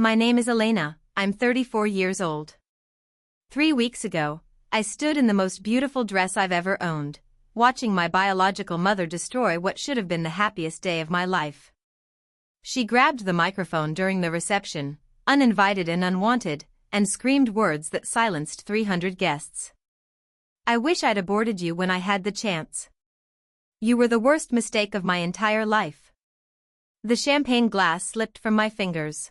My name is Elena, I'm 34 years old. 3 weeks ago, I stood in the most beautiful dress I've ever owned, watching my biological mother destroy what should have been the happiest day of my life. She grabbed the microphone during the reception, uninvited and unwanted, and screamed words that silenced 300 guests. I wish I'd aborted you when I had the chance. You were the worst mistake of my entire life. The champagne glass slipped from my fingers.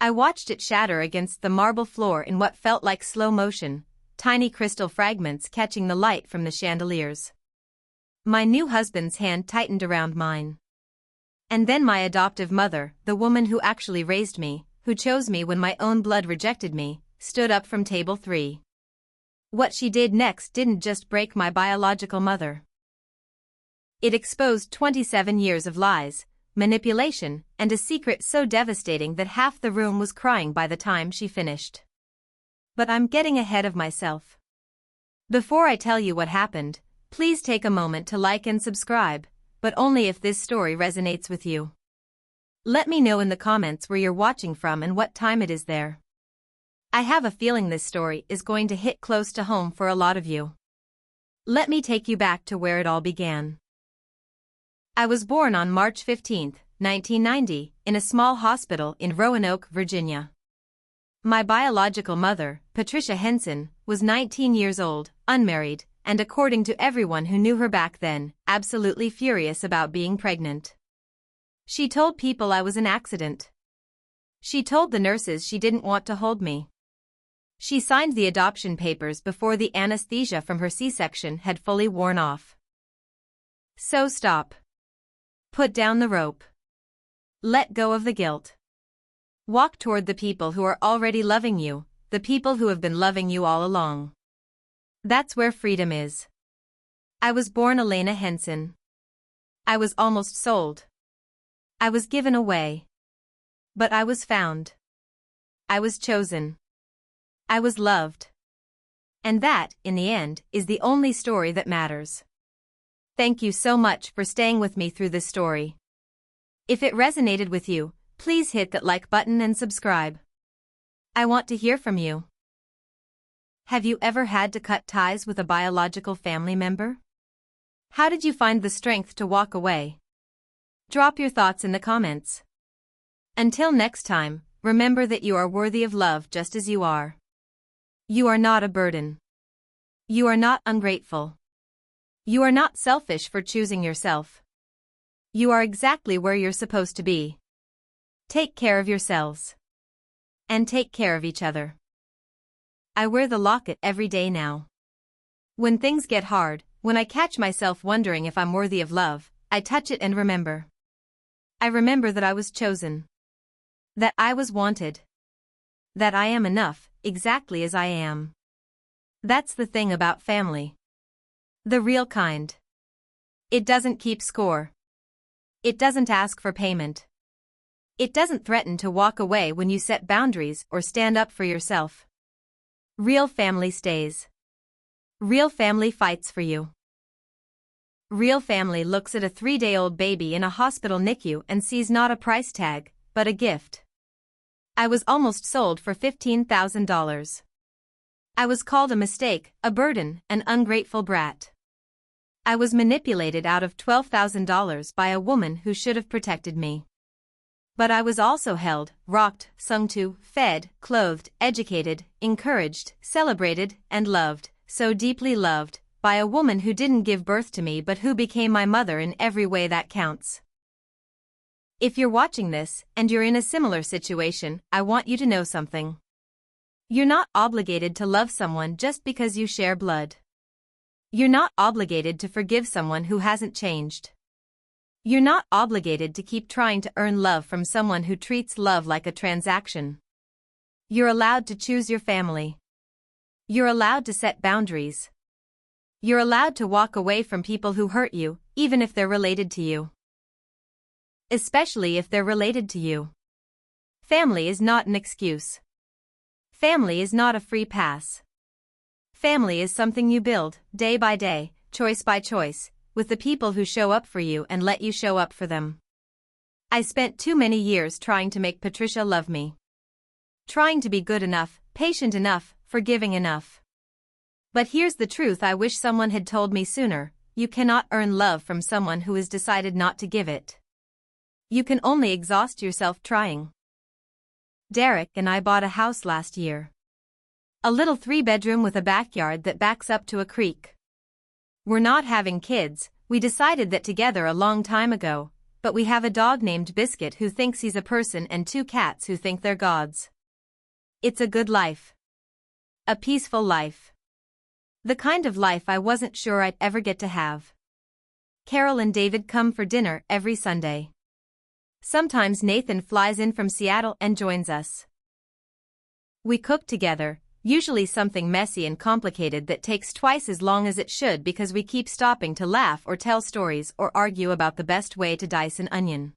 I watched it shatter against the marble floor in what felt like slow motion, tiny crystal fragments catching the light from the chandeliers. My new husband's hand tightened around mine. And then my adoptive mother, the woman who actually raised me, who chose me when my own blood rejected me, stood up from table 3. What she did next didn't just break my biological mother. It exposed 27 years of lies, manipulation, and a secret so devastating that half the room was crying by the time she finished. But I'm getting ahead of myself. Before I tell you what happened, please take a moment to like and subscribe, but only if this story resonates with you. Let me know in the comments where you're watching from and what time it is there. I have a feeling this story is going to hit close to home for a lot of you. Let me take you back to where it all began. I was born on March 15, 1990, in a small hospital in Roanoke, Virginia. My biological mother, Patricia Henson, was 19 years old, unmarried, and according to everyone who knew her back then, absolutely furious about being pregnant. She told people I was an accident. She told the nurses she didn't want to hold me. She signed the adoption papers before the anesthesia from her C-section had fully worn off. So stop. Put down the rope. Let go of the guilt. Walk toward the people who are already loving you, the people who have been loving you all along. That's where freedom is. I was born Elena Henson. I was almost sold. I was given away. But I was found. I was chosen. I was loved. And that, in the end, is the only story that matters. Thank you so much for staying with me through this story. If it resonated with you, please hit that like button and subscribe. I want to hear from you. Have you ever had to cut ties with a biological family member? How did you find the strength to walk away? Drop your thoughts in the comments. Until next time, remember that you are worthy of love just as you are. You are not a burden. You are not ungrateful. You are not selfish for choosing yourself. You are exactly where you're supposed to be. Take care of yourselves. And take care of each other. I wear the locket every day now. When things get hard, when I catch myself wondering if I'm worthy of love, I touch it and remember. I remember that I was chosen. That I was wanted. That I am enough, exactly as I am. That's the thing about family. The real kind. It doesn't keep score. It doesn't ask for payment. It doesn't threaten to walk away when you set boundaries or stand up for yourself. Real family stays. Real family fights for you. Real family looks at a 3-day-old baby in a hospital NICU and sees not a price tag, but a gift. I was almost sold for $15,000. I was called a mistake, a burden, an ungrateful brat. I was manipulated out of $12,000 by a woman who should have protected me. But I was also held, rocked, sung to, fed, clothed, educated, encouraged, celebrated, and loved, so deeply loved, by a woman who didn't give birth to me but who became my mother in every way that counts. If you're watching this, and you're in a similar situation, I want you to know something. You're not obligated to love someone just because you share blood. You're not obligated to forgive someone who hasn't changed. You're not obligated to keep trying to earn love from someone who treats love like a transaction. You're allowed to choose your family. You're allowed to set boundaries. You're allowed to walk away from people who hurt you, even if they're related to you. Especially if they're related to you. Family is not an excuse. Family is not a free pass. Family is something you build, day by day, choice by choice, with the people who show up for you and let you show up for them. I spent too many years trying to make Patricia love me. Trying to be good enough, patient enough, forgiving enough. But here's the truth I wish someone had told me sooner: you cannot earn love from someone who has decided not to give it. You can only exhaust yourself trying. Derek and I bought a house last year. A little 3-bedroom with a backyard that backs up to a creek. We're not having kids, we decided that together a long time ago, but we have a dog named Biscuit who thinks he's a person and 2 cats who think they're gods. It's a good life. A peaceful life. The kind of life I wasn't sure I'd ever get to have. Carol and David come for dinner every Sunday. Sometimes Nathan flies in from Seattle and joins us. We cook together, usually something messy and complicated that takes twice as long as it should because we keep stopping to laugh or tell stories or argue about the best way to dice an onion.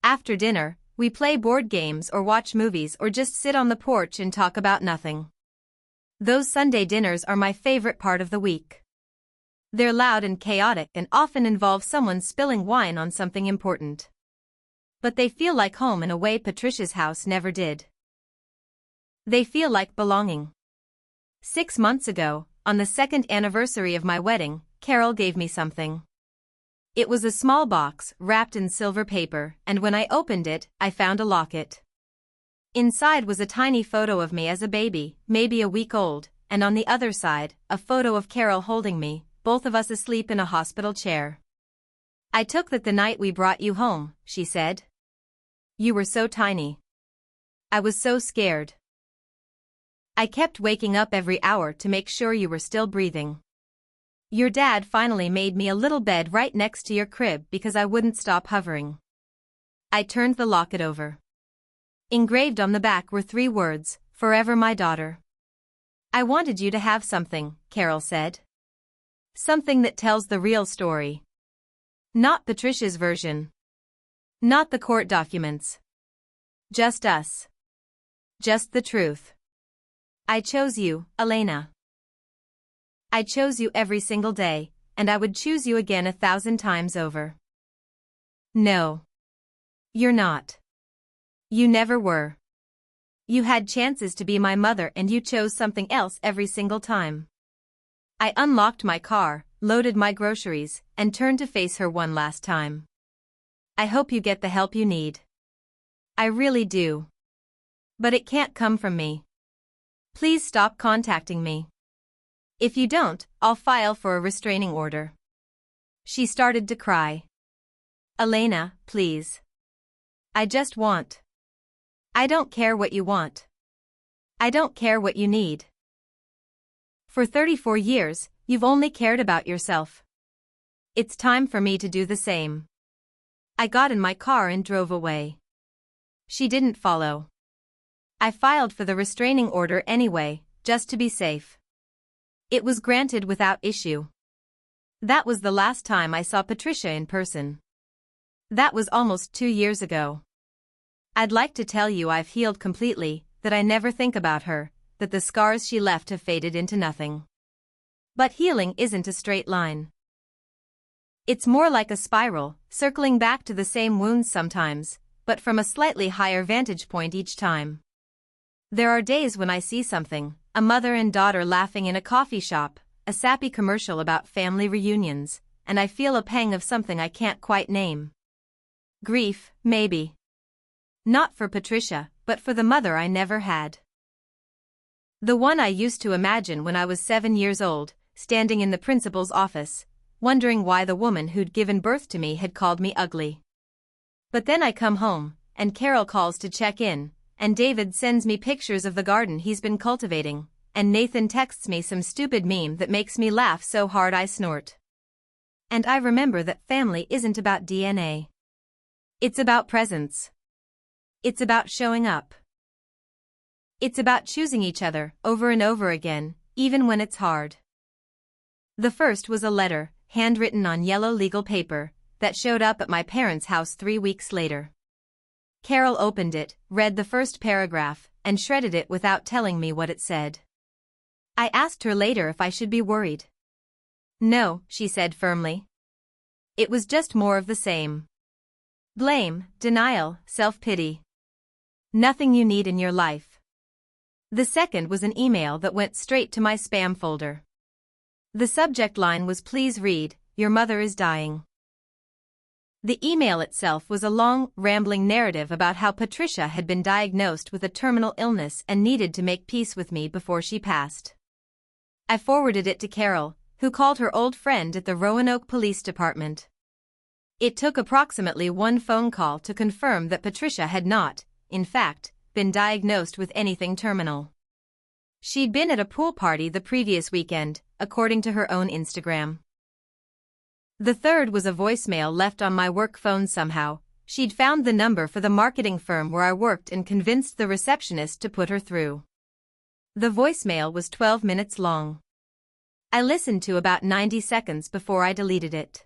After dinner, we play board games or watch movies or just sit on the porch and talk about nothing. Those Sunday dinners are my favorite part of the week. They're loud and chaotic and often involve someone spilling wine on something important. But they feel like home in a way Patricia's house never did. They feel like belonging. 6 months ago, on the 2nd anniversary of my wedding, Carol gave me something. It was a small box wrapped in silver paper, and when I opened it, I found a locket. Inside was a tiny photo of me as a baby, maybe a week old, and on the other side, a photo of Carol holding me, both of us asleep in a hospital chair. "I took that the night we brought you home," she said. "You were so tiny. I was so scared. I kept waking up every hour to make sure you were still breathing. Your dad finally made me a little bed right next to your crib because I wouldn't stop hovering." I turned the locket over. Engraved on the back were 3 words: "Forever my daughter." "I wanted you to have something," Carol said. "Something that tells the real story. Not Patricia's version. Not the court documents. Just us. Just the truth. I chose you, Elena. I chose you every single day, and I would choose you again 1,000 times over." No. You're not. You never were. You had chances to be my mother and you chose something else every single time. I unlocked my car, loaded my groceries, and turned to face her one last time. "I hope you get the help you need. I really do. But it can't come from me. Please stop contacting me. If you don't, I'll file for a restraining order." She started to cry. "Elena, please. I just want. I don't care what you want. I don't care what you need. For 34 years, you've only cared about yourself. It's time for me to do the same." I got in my car and drove away. She didn't follow. I filed for the restraining order anyway, just to be safe. It was granted without issue. That was the last time I saw Patricia in person. That was almost 2 years ago. I'd like to tell you I've healed completely, that I never think about her, that the scars she left have faded into nothing. But healing isn't a straight line. It's more like a spiral, circling back to the same wounds sometimes, but from a slightly higher vantage point each time. There are days when I see something, a mother and daughter laughing in a coffee shop, a sappy commercial about family reunions, and I feel a pang of something I can't quite name. Grief, maybe. Not for Patricia, but for the mother I never had. The one I used to imagine when I was 7 years old, standing in the principal's office, wondering why the woman who'd given birth to me had called me ugly. But then I come home, and Carol calls to check in, and David sends me pictures of the garden he's been cultivating, and Nathan texts me some stupid meme that makes me laugh so hard I snort. And I remember that family isn't about DNA. It's about presence. It's about showing up. It's about choosing each other over and over again, even when it's hard. The first was a letter, handwritten on yellow legal paper, that showed up at my parents' house 3 weeks later. Carol opened it, read the first paragraph, and shredded it without telling me what it said. I asked her later if I should be worried. "No," she said firmly. "It was just more of the same. Blame, denial, self-pity. Nothing you need in your life. The second was an email that went straight to my spam folder. The subject line was "Please read, your mother is dying." The email itself was a long, rambling narrative about how Patricia had been diagnosed with a terminal illness and needed to make peace with me before she passed. I forwarded it to Carol, who called her old friend at the Roanoke Police Department. It took approximately one phone call to confirm that Patricia had not, in fact, been diagnosed with anything terminal. She'd been at a pool party the previous weekend, according to her own Instagram. The third was a voicemail left on my work phone somehow. She'd found the number for the marketing firm where I worked and convinced the receptionist to put her through. The voicemail was 12 minutes long. I listened to about 90 seconds before I deleted it.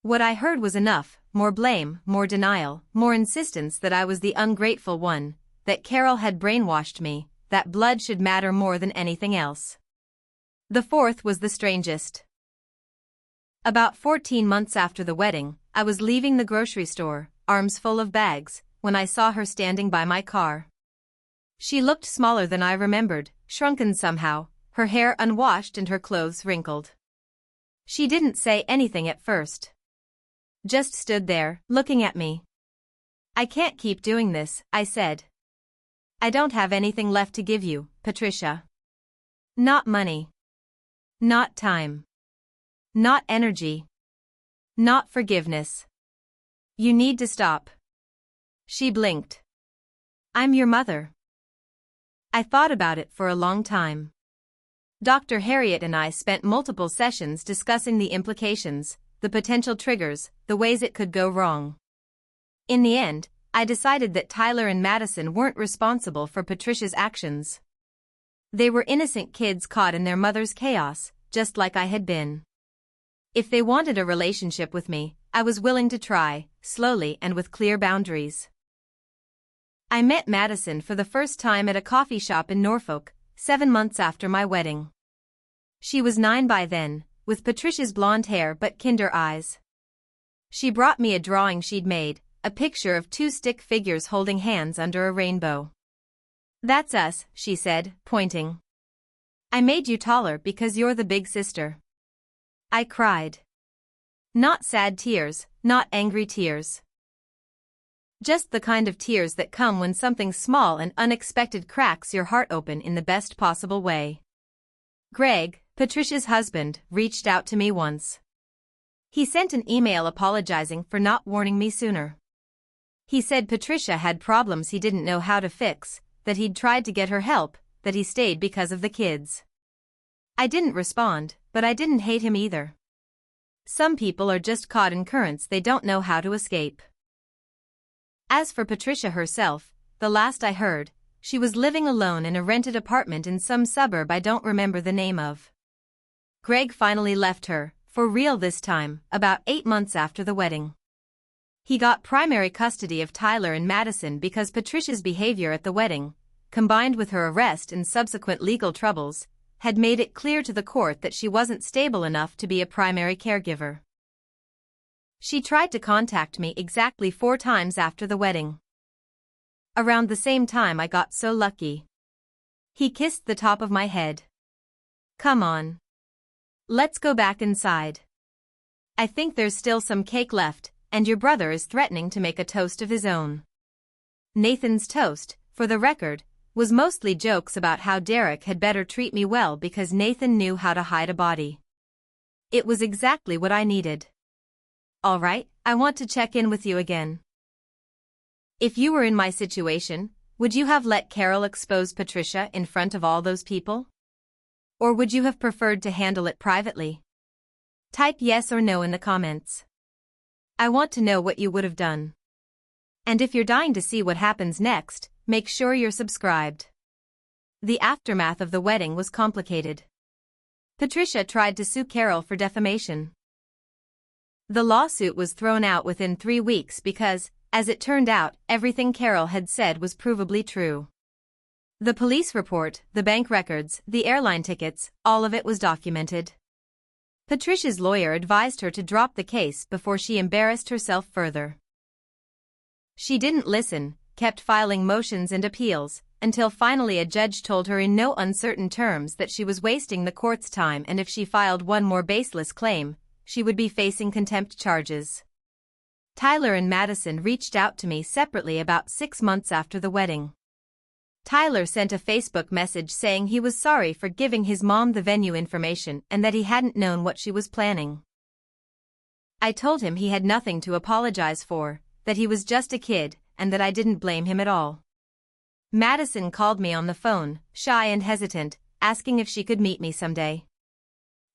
What I heard was enough: more blame, more denial, more insistence that I was the ungrateful one, that Carol had brainwashed me, that blood should matter more than anything else. The fourth was the strangest. About 14 months after the wedding, I was leaving the grocery store, arms full of bags, when I saw her standing by my car. She looked smaller than I remembered, shrunken somehow, her hair unwashed and her clothes wrinkled. She didn't say anything at first. Just stood there, looking at me. "I can't keep doing this," I said. "I don't have anything left to give you, Patricia. Not money. Not time. Not energy. Not forgiveness. You need to stop." She blinked. "I'm your mother." I thought about it for a long time. Dr. Harriet and I spent multiple sessions discussing the implications, the potential triggers, the ways it could go wrong. In the end, I decided that Tyler and Madison weren't responsible for Patricia's actions. They were innocent kids caught in their mother's chaos, just like I had been. If they wanted a relationship with me, I was willing to try, slowly and with clear boundaries. I met Madison for the first time at a coffee shop in Norfolk, 7 months after my wedding. She was 9 by then, with Patricia's blonde hair but kinder eyes. She brought me a drawing she'd made, a picture of 2 stick figures holding hands under a rainbow. "That's us," she said, pointing. "I made you taller because you're the big sister." I cried. Not sad tears, not angry tears. Just the kind of tears that come when something small and unexpected cracks your heart open in the best possible way. Greg, Patricia's husband, reached out to me once. He sent an email apologizing for not warning me sooner. He said Patricia had problems he didn't know how to fix, that he'd tried to get her help, that he stayed because of the kids. I didn't respond, but I didn't hate him either. Some people are just caught in currents they don't know how to escape. As for Patricia herself, the last I heard, she was living alone in a rented apartment in some suburb I don't remember the name of. Greg finally left her, for real this time, about 8 months after the wedding. He got primary custody of Tyler and Madison because Patricia's behavior at the wedding, combined with her arrest and subsequent legal troubles, had made it clear to the court that she wasn't stable enough to be a primary caregiver. She tried to contact me exactly 4 times after the wedding. Around the same time I got so lucky. He kissed the top of my head. "Come on. Let's go back inside. I think there's still some cake left, and your brother is threatening to make a toast of his own." Nathan's toast, for the record, was mostly jokes about how Derek had better treat me well because Nathan knew how to hide a body. It was exactly what I needed. "All right, I want to check in with you again." If you were in my situation, would you have let Carol expose Patricia in front of all those people? Or would you have preferred to handle it privately? Type yes or no in the comments. I want to know what you would have done. And if you're dying to see what happens next, make sure you're subscribed. The aftermath of the wedding was complicated. Patricia tried to sue Carol for defamation. The lawsuit was thrown out within 3 weeks because, as it turned out, everything Carol had said was provably true. The police report, the bank records, the airline tickets, all of it was documented. Patricia's lawyer advised her to drop the case before she embarrassed herself further. She didn't listen, kept filing motions and appeals, until finally a judge told her in no uncertain terms that she was wasting the court's time, and if she filed one more baseless claim, she would be facing contempt charges. Tyler and Madison reached out to me separately about 6 months after the wedding. Tyler sent a Facebook message saying he was sorry for giving his mom the venue information and that he hadn't known what she was planning. I told him he had nothing to apologize for, that he was just a kid, and that I didn't blame him at all. Madison called me on the phone, shy and hesitant, asking if she could meet me someday.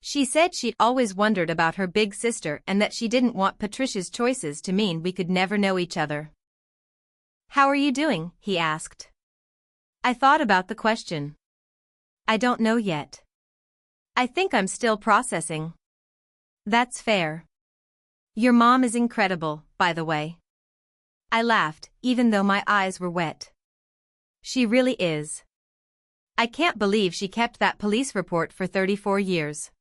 She said she'd always wondered about her big sister and that she didn't want Patricia's choices to mean we could never know each other. "How are you doing?" he asked. I thought about the question. "I don't know yet. I think I'm still processing." "That's fair. Your mom is incredible, by the way." I laughed, even though my eyes were wet. "She really is. I can't believe she kept that police report for 34 years.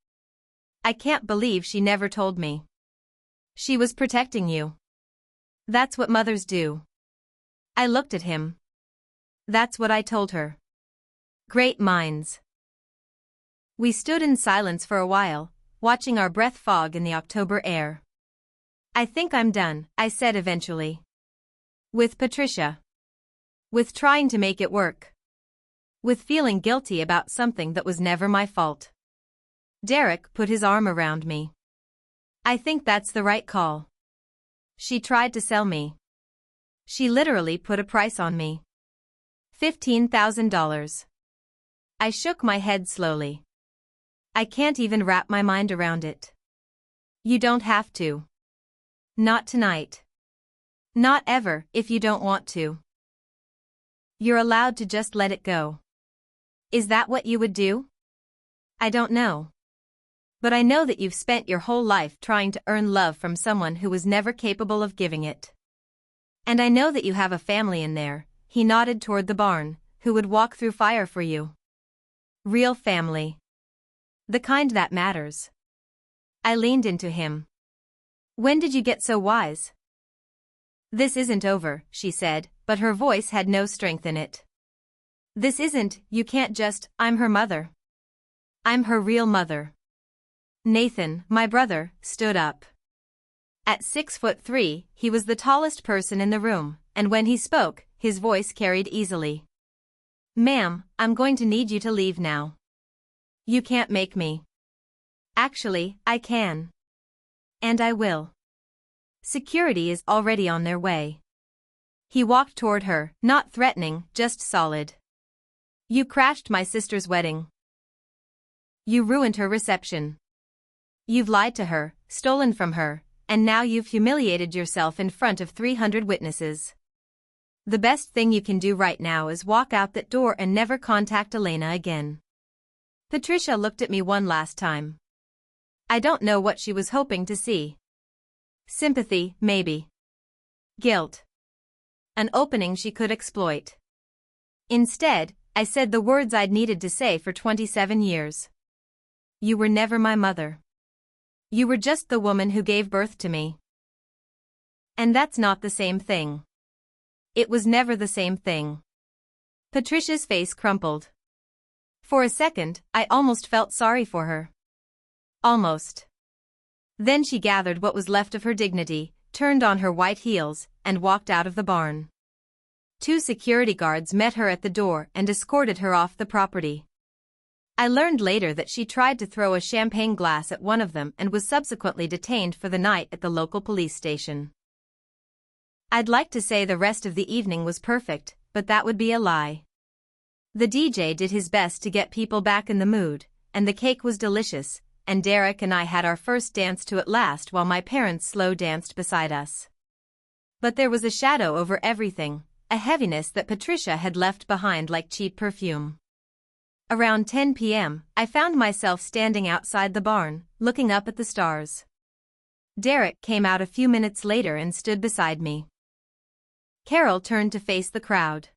I can't believe she never told me. She was protecting you. That's what mothers do." I looked at him. That's what I told her. Great minds. We stood in silence for a while, watching our breath fog in the October air. "I think I'm done," I said eventually. "With Patricia. With trying to make it work. With feeling guilty about something that was never my fault." Derek put his arm around me. "I think that's the right call. She tried to sell me. She literally put a price on me. $15,000. I shook my head slowly. "I can't even wrap my mind around it." "You don't have to. Not tonight. Not ever, if you don't want to. You're allowed to just let it go." "Is that what you would do?" "I don't know. But I know that you've spent your whole life trying to earn love from someone who was never capable of giving it. And I know that you have a family in there," he nodded toward the barn, "who would walk through fire for you. Real family. The kind that matters." I leaned into him. "When did you get so wise?" "This isn't over," she said, but her voice had no strength in it. "This isn't, you can't just, I'm her mother. I'm her real mother." Nathan, my brother, stood up. At 6'3", he was the tallest person in the room, and when he spoke, his voice carried easily. "Ma'am, I'm going to need you to leave now. You can't make me." "Actually, I can. And I will. Security is already on their way." He walked toward her, not threatening, just solid. "You crashed my sister's wedding. You ruined her reception. You've lied to her, stolen from her, and now you've humiliated yourself in front of 300 witnesses. The best thing you can do right now is walk out that door and never contact Elena again." Patricia looked at me one last time. I don't know what she was hoping to see. Sympathy, maybe. Guilt. An opening she could exploit. Instead, I said the words I'd needed to say for 27 years. "You were never my mother. You were just the woman who gave birth to me. And that's not the same thing. It was never the same thing." Patricia's face crumpled. For a second, I almost felt sorry for her. Almost. Then she gathered what was left of her dignity, turned on her white heels, and walked out of the barn. 2 security guards met her at the door and escorted her off the property. I learned later that she tried to throw a champagne glass at one of them and was subsequently detained for the night at the local police station. I'd like to say the rest of the evening was perfect, but that would be a lie. The DJ did his best to get people back in the mood, and the cake was delicious, and Derek and I had our first dance to it last while my parents slow danced beside us. But there was a shadow over everything, a heaviness that Patricia had left behind like cheap perfume. Around 10 p.m., I found myself standing outside the barn, looking up at the stars. Derek came out a few minutes later and stood beside me. Carol turned to face the crowd.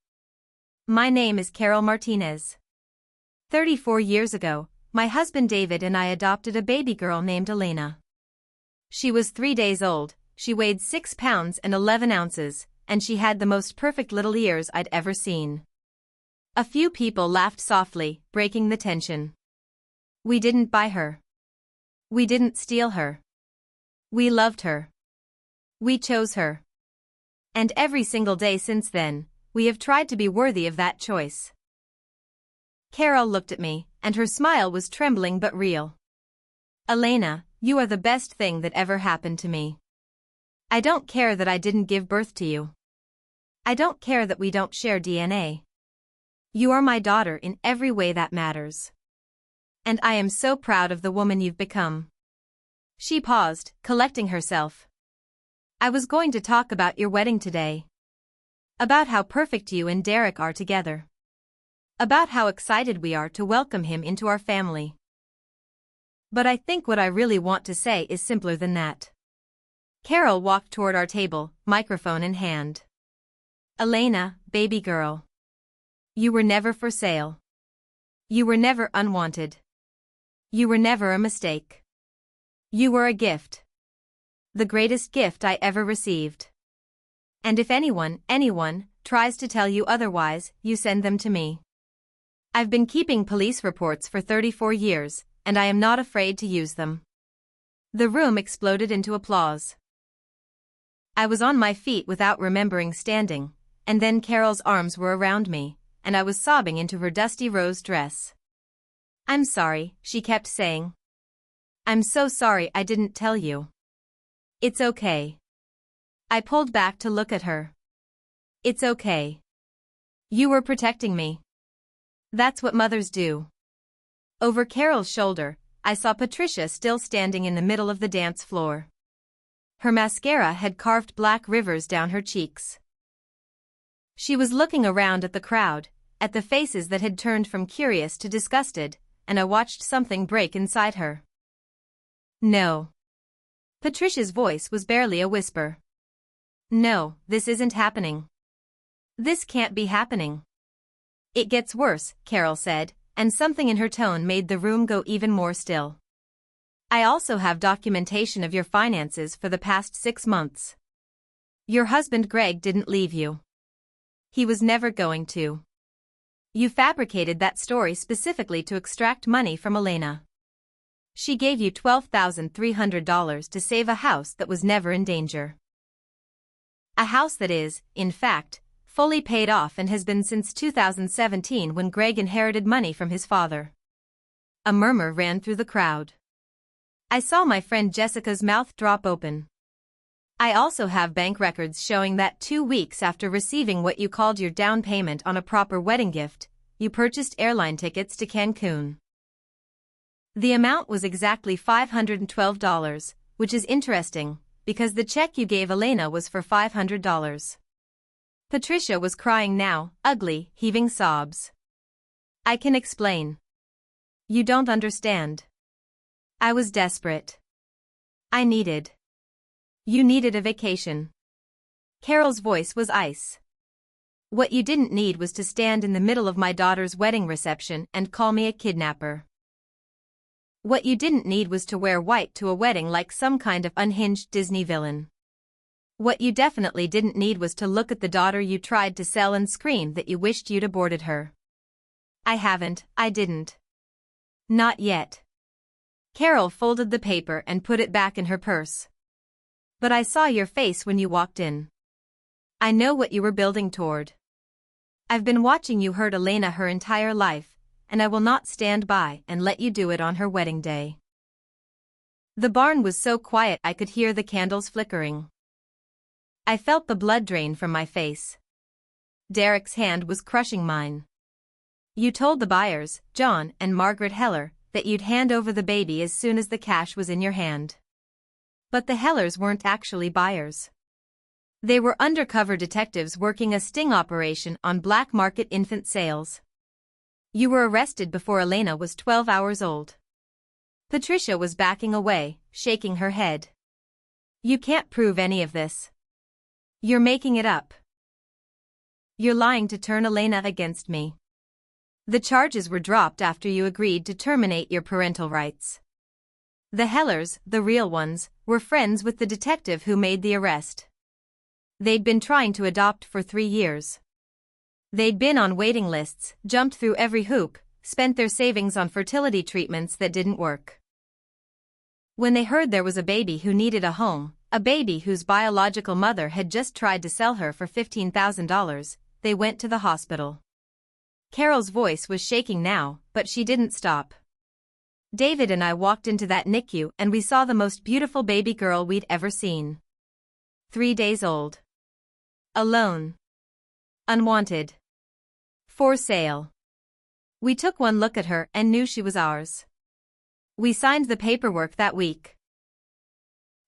"My name is Carol Martinez. 34 years ago, my husband David and I adopted a baby girl named Elena. She was 3 days old, she weighed 6 pounds and 11 ounces, and she had the most perfect little ears I'd ever seen. A few people laughed softly, breaking the tension. We didn't buy her. We didn't steal her. We loved her. We chose her. And every single day since then, we have tried to be worthy of that choice. Carol looked at me, and her smile was trembling but real. Elena, you are the best thing that ever happened to me. I don't care that I didn't give birth to you. I don't care that we don't share DNA. You are my daughter in every way that matters. And I am so proud of the woman you've become. She paused, collecting herself. I was going to talk about your wedding today. About how perfect you and Derek are together. About how excited we are to welcome him into our family. But I think what I really want to say is simpler than that. Carol walked toward our table, microphone in hand. Elena, baby girl. You were never for sale. You were never unwanted. You were never a mistake. You were a gift. The greatest gift I ever received. And if anyone tries to tell you otherwise, you send them to me. I've been keeping police reports for 34 years, and I am not afraid to use them. The room exploded into applause. I was on my feet without remembering standing, and then Carol's arms were around me, and I was sobbing into her dusty rose dress. I'm sorry, she kept saying. I'm so sorry I didn't tell you. It's okay. I pulled back to look at her. It's okay. You were protecting me. That's what mothers do. Over Carol's shoulder, I saw Patricia still standing in the middle of the dance floor. Her mascara had carved black rivers down her cheeks. She was looking around at the crowd, at the faces that had turned from curious to disgusted, and I watched something break inside her. No. Patricia's voice was barely a whisper. No, this isn't happening. This can't be happening. It gets worse, Carol said, and something in her tone made the room go even more still. I also have documentation of your finances for the past 6 months. Your husband Greg didn't leave you. He was never going to. You fabricated that story specifically to extract money from Elena. She gave you $12,300 to save a house that was never in danger. A house that is, in fact, fully paid off and has been since 2017 when Greg inherited money from his father. A murmur ran through the crowd. I saw my friend Jessica's mouth drop open. I also have bank records showing that 2 weeks after receiving what you called your down payment on a proper wedding gift, you purchased airline tickets to Cancun. The amount was exactly $512, which is interesting, because the check you gave Elena was for $500. Patricia was crying now, ugly, heaving sobs. I can explain. You don't understand. I was desperate. I needed. You needed a vacation. Carol's voice was ice. What you didn't need was to stand in the middle of my daughter's wedding reception and call me a kidnapper. What you didn't need was to wear white to a wedding like some kind of unhinged Disney villain. What you definitely didn't need was to look at the daughter you tried to sell and scream that you wished you'd aborted her. I didn't. Not yet. Carol folded the paper and put it back in her purse. But I saw your face when you walked in. I know what you were building toward. I've been watching you hurt Elena her entire life, and I will not stand by and let you do it on her wedding day. The barn was so quiet I could hear the candles flickering. I felt the blood drain from my face. Derek's hand was crushing mine. You told the buyers, John and Margaret Heller, that you'd hand over the baby as soon as the cash was in your hand. But the Hellers weren't actually buyers. They were undercover detectives working a sting operation on black market infant sales. You were arrested before Elena was 12 hours old. Patricia was backing away, shaking her head. You can't prove any of this. You're making it up. You're lying to turn Elena against me. The charges were dropped after you agreed to terminate your parental rights. The Hellers, the real ones, were friends with the detective who made the arrest. They'd been trying to adopt for 3 years. They'd been on waiting lists, jumped through every hoop, spent their savings on fertility treatments that didn't work. When they heard there was a baby who needed a home, a baby whose biological mother had just tried to sell her for $15,000, they went to the hospital. Carol's voice was shaking now, but she didn't stop. David and I walked into that NICU and we saw the most beautiful baby girl we'd ever seen. 3 days old. Alone. Unwanted. For sale. We took one look at her and knew she was ours. We signed the paperwork that week.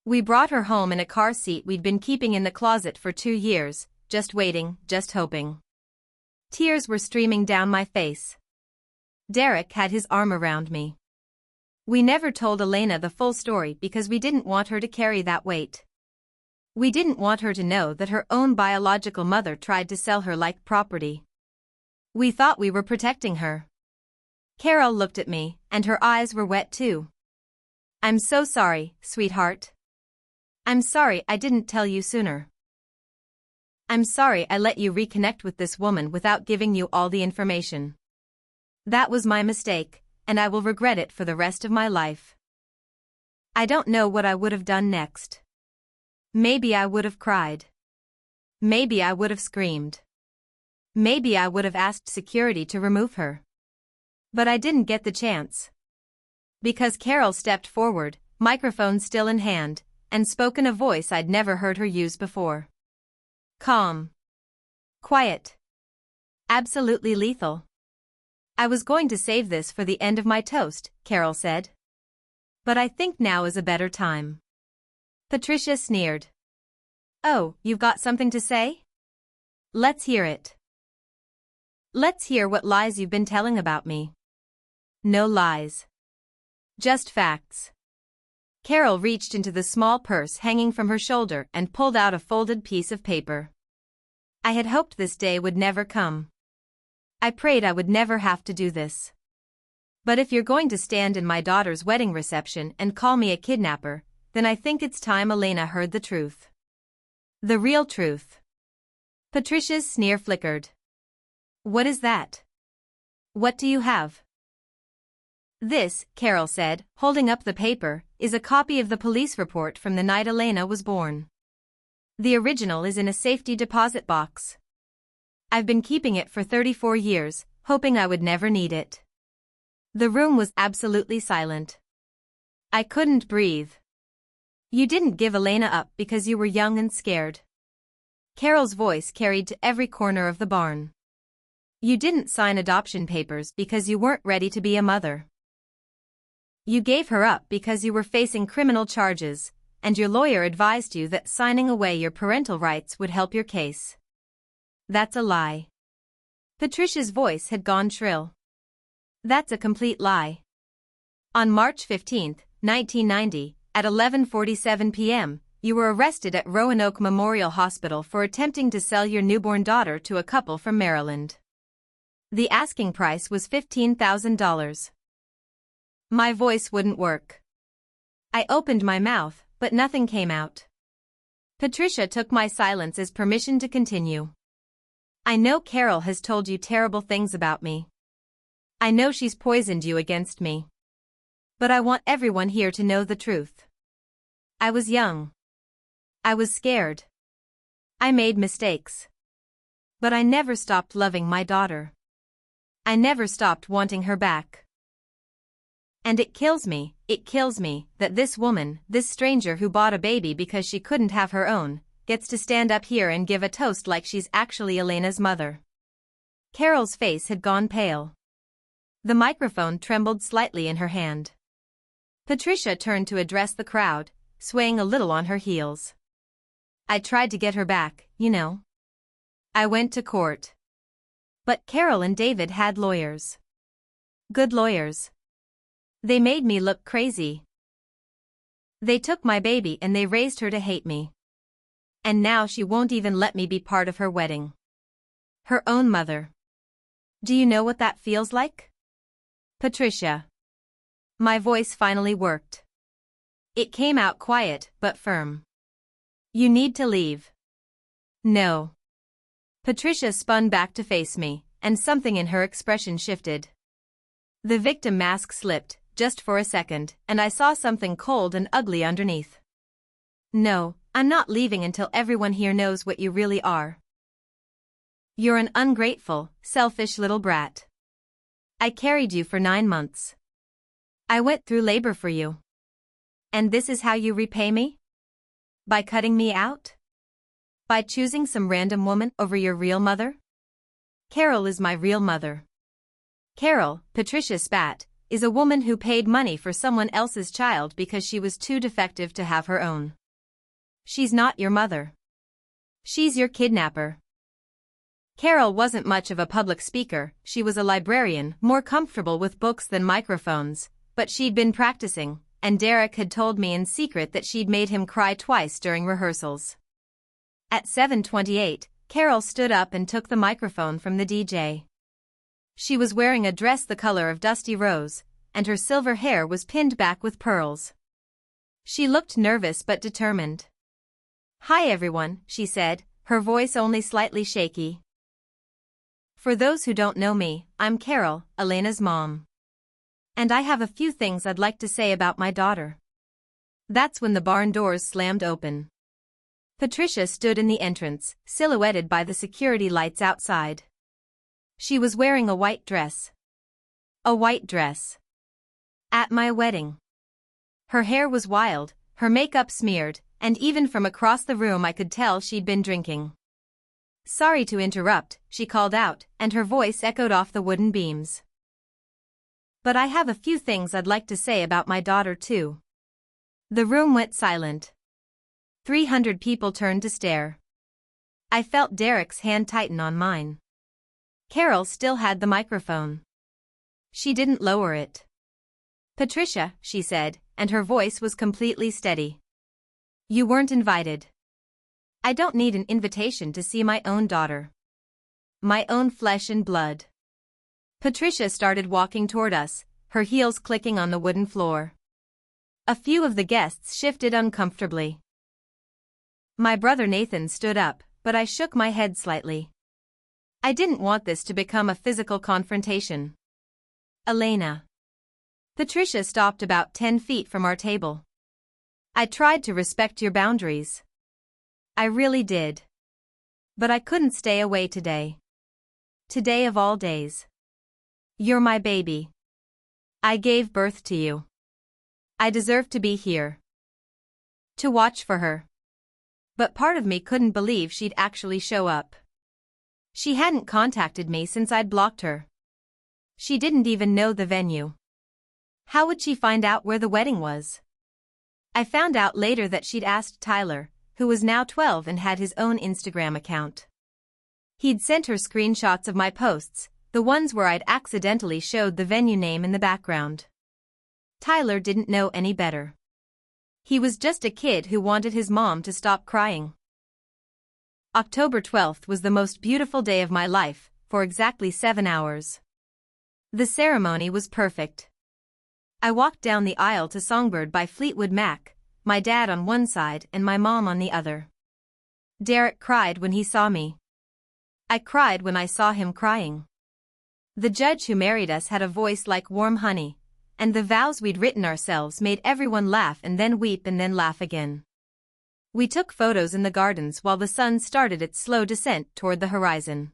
We brought her home in a car seat we'd been keeping in the closet for 2 years, just waiting, just hoping. Tears were streaming down my face. Derek had his arm around me. We never told Elena the full story because we didn't want her to carry that weight. We didn't want her to know that her own biological mother tried to sell her like property. We thought we were protecting her. Carol looked at me, and her eyes were wet too. I'm so sorry, sweetheart. I'm sorry I didn't tell you sooner. I'm sorry I let you reconnect with this woman without giving you all the information. That was my mistake, and I will regret it for the rest of my life. I don't know what I would have done next. Maybe I would have cried. Maybe I would have screamed. Maybe I would have asked security to remove her. But I didn't get the chance. Because Carol stepped forward, microphone still in hand, and spoke in a voice I'd never heard her use before. Calm. Quiet. Absolutely lethal. I was going to save this for the end of my toast, Carol said. But I think now is a better time. Patricia sneered. Oh, you've got something to say? Let's hear it. Let's hear what lies you've been telling about me. No lies. Just facts. Carol reached into the small purse hanging from her shoulder and pulled out a folded piece of paper. I had hoped this day would never come. I prayed I would never have to do this. But if you're going to stand in my daughter's wedding reception and call me a kidnapper, then I think it's time Elena heard the truth. The real truth. Patricia's sneer flickered. What is that? What do you have? This, Carol said, holding up the paper, is a copy of the police report from the night Elena was born. The original is in a safety deposit box. I've been keeping it for 34 years, hoping I would never need it. The room was absolutely silent. I couldn't breathe. You didn't give Elena up because you were young and scared. Carol's voice carried to every corner of the barn. You didn't sign adoption papers because you weren't ready to be a mother. You gave her up because you were facing criminal charges, and your lawyer advised you that signing away your parental rights would help your case. That's a lie. Patricia's voice had gone shrill. That's a complete lie. On March 15, 1990, at 11:47 p.m., you were arrested at Roanoke Memorial Hospital for attempting to sell your newborn daughter to a couple from Maryland. The asking price was $15,000. My voice wouldn't work. I opened my mouth, but nothing came out. Patricia took my silence as permission to continue. I know Carol has told you terrible things about me. I know she's poisoned you against me. But I want everyone here to know the truth. I was young. I was scared. I made mistakes. But I never stopped loving my daughter. I never stopped wanting her back. And it kills me, that this woman, this stranger who bought a baby because she couldn't have her own, gets to stand up here and give a toast like she's actually Elena's mother. Carol's face had gone pale. The microphone trembled slightly in her hand. Patricia turned to address the crowd, swaying a little on her heels. I tried to get her back, you know. I went to court. But Carol and David had lawyers. Good lawyers. They made me look crazy. They took my baby and they raised her to hate me. And now she won't even let me be part of her wedding. Her own mother. Do you know what that feels like? Patricia. My voice finally worked. It came out quiet but firm. You need to leave. No. Patricia spun back to face me, and something in her expression shifted. The victim mask slipped, just for a second, and I saw something cold and ugly underneath. No, I'm not leaving until everyone here knows what you really are. You're an ungrateful, selfish little brat. I carried you for 9 months. I went through labor for you. And this is how you repay me? By cutting me out? By choosing some random woman over your real mother? Carol is my real mother. Carol, Patricia spat, is a woman who paid money for someone else's child because she was too defective to have her own. She's not your mother. She's your kidnapper. Carol wasn't much of a public speaker, she was a librarian, more comfortable with books than microphones, but she'd been practicing, and Derek had told me in secret that she'd made him cry twice during rehearsals. At 7:28, Carol stood up and took the microphone from the DJ. She was wearing a dress the color of dusty rose, and her silver hair was pinned back with pearls. She looked nervous but determined. "Hi everyone," she said, her voice only slightly shaky. "For those who don't know me, I'm Carol, Elena's mom. And I have a few things I'd like to say about my daughter." That's when the barn doors slammed open. Patricia stood in the entrance, silhouetted by the security lights outside. She was wearing a white dress. A white dress. At my wedding. Her hair was wild, her makeup smeared, and even from across the room I could tell she'd been drinking. "Sorry to interrupt," she called out, and her voice echoed off the wooden beams. "But I have a few things I'd like to say about my daughter too." The room went silent. 300 people turned to stare. I felt Derek's hand tighten on mine. Carol still had the microphone. She didn't lower it. "Patricia," she said, and her voice was completely steady. "You weren't invited. I don't need an invitation to see my own daughter. My own flesh and blood." Patricia started walking toward us, her heels clicking on the wooden floor. A few of the guests shifted uncomfortably. My brother Nathan stood up, but I shook my head slightly. I didn't want this to become a physical confrontation. "Elena." Patricia stopped about 10 feet from our table. "I tried to respect your boundaries. I really did. But I couldn't stay away today. Today of all days. You're my baby. I gave birth to you. I deserve to be here. To watch for her." But part of me couldn't believe she'd actually show up. She hadn't contacted me since I'd blocked her. She didn't even know the venue. How would she find out where the wedding was? I found out later that she'd asked Tyler, who was now 12 and had his own Instagram account. He'd sent her screenshots of my posts, the ones where I'd accidentally showed the venue name in the background. Tyler didn't know any better. He was just a kid who wanted his mom to stop crying. October 12th was the most beautiful day of my life, for exactly 7 hours. The ceremony was perfect. I walked down the aisle to Songbird by Fleetwood Mac, my dad on one side and my mom on the other. Derek cried when he saw me. I cried when I saw him crying. The judge who married us had a voice like warm honey, and the vows we'd written ourselves made everyone laugh and then weep and then laugh again. We took photos in the gardens while the sun started its slow descent toward the horizon.